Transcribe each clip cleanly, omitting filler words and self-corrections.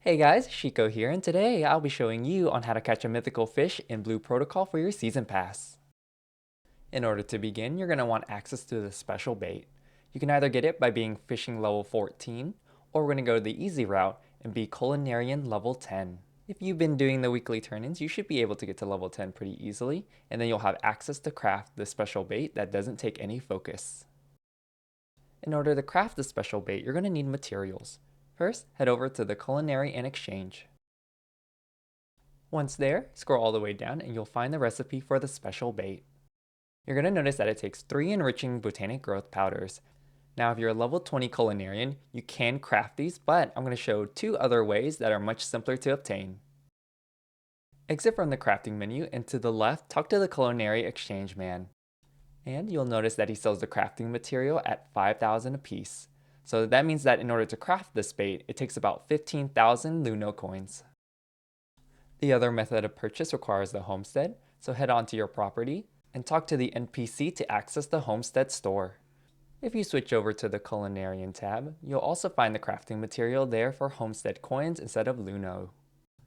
Hey guys, Shiko here, and today I'll be showing you on how to catch a mythical fish in Blue Protocol for your season pass. In order to begin, you're going to want access to the special bait. You can either get it by being fishing level 14, or we're going to go the easy route and be culinarian level 10. If you've been doing the weekly turn-ins, you should be able to get to level 10 pretty easily, and then you'll have access to craft the special bait that doesn't take any focus. In order to craft the special bait, you're going to need materials. First, head over to the Culinary and Exchange. Once there, scroll all the way down and you'll find the recipe for the special bait. You're going to notice that it takes 3 enriching botanic growth powders. Now if you're a level 20 culinarian, you can craft these, but I'm going to show 2 other ways that are much simpler to obtain. Exit from the crafting menu and to the left, talk to the Culinary Exchange man. And you'll notice that he sells the crafting material at 5,000 apiece. So that means that in order to craft this bait, it takes about 15,000 Luno coins. The other method of purchase requires the homestead, so head on to your property and talk to the NPC to access the homestead store. If you switch over to the Culinarian tab, you'll also find the crafting material there for homestead coins instead of Luno.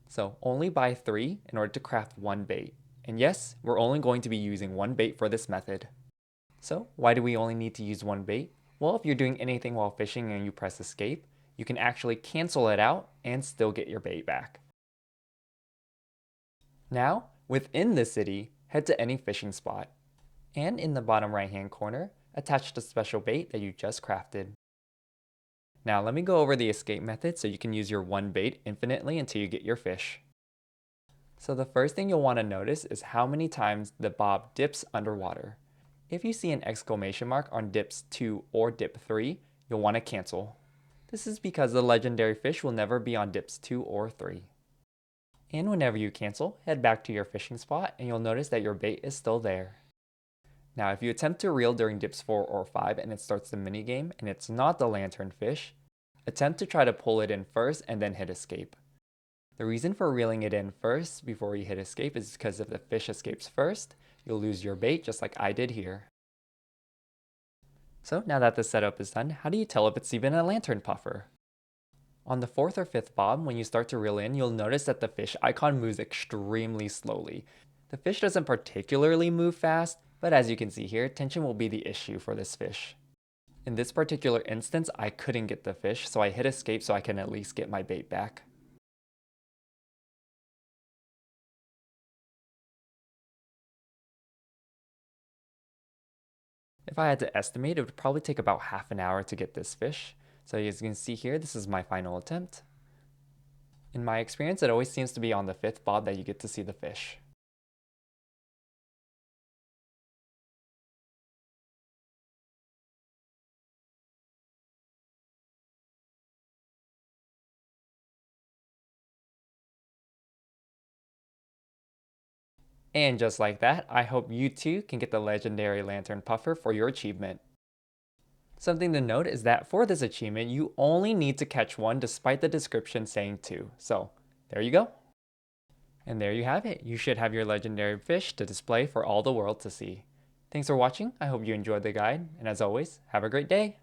So only buy 3 in order to craft 1 bait. And yes, we're only going to be using 1 bait for this method. So why do we only need to use 1 bait? Well, if you're doing anything while fishing and you press escape, you can actually cancel it out and still get your bait back. Now, within the city, head to any fishing spot. And in the bottom right hand corner, attach the special bait that you just crafted. Now let me go over the escape method so you can use your 1 bait infinitely until you get your fish. So the first thing you'll want to notice is how many times the bob dips underwater. If you see an exclamation mark on dips 2 or dip 3, you'll want to cancel. This is because the legendary fish will never be on dips 2 or 3. And whenever you cancel, head back to your fishing spot and you'll notice that your bait is still there. Now if you attempt to reel during dips 4 or 5 and it starts the minigame and it's not the lanternfish, attempt to try to pull it in first and then hit escape. The reason for reeling it in first before you hit escape is because if the fish escapes first, you'll lose your bait just like I did here. So now that the setup is done, how do you tell if it's even a lantern puffer? On the 4th or 5th bob, when you start to reel in, you'll notice that the fish icon moves extremely slowly. The fish doesn't particularly move fast, but as you can see here, tension will be the issue for this fish. In this particular instance, I couldn't get the fish, so I hit escape so I can at least get my bait back. If I had to estimate, it would probably take about half an hour to get this fish. So as you can see here, this is my final attempt. In my experience, it always seems to be on the 5th bob that you get to see the fish. And just like that, I hope you too can get the legendary lantern puffer for your achievement. Something to note is that for this achievement, you only need to catch 1 despite the description saying 2. So there you go. And there you have it. You should have your legendary fish to display for all the world to see. Thanks for watching. I hope you enjoyed the guide. And as always, have a great day.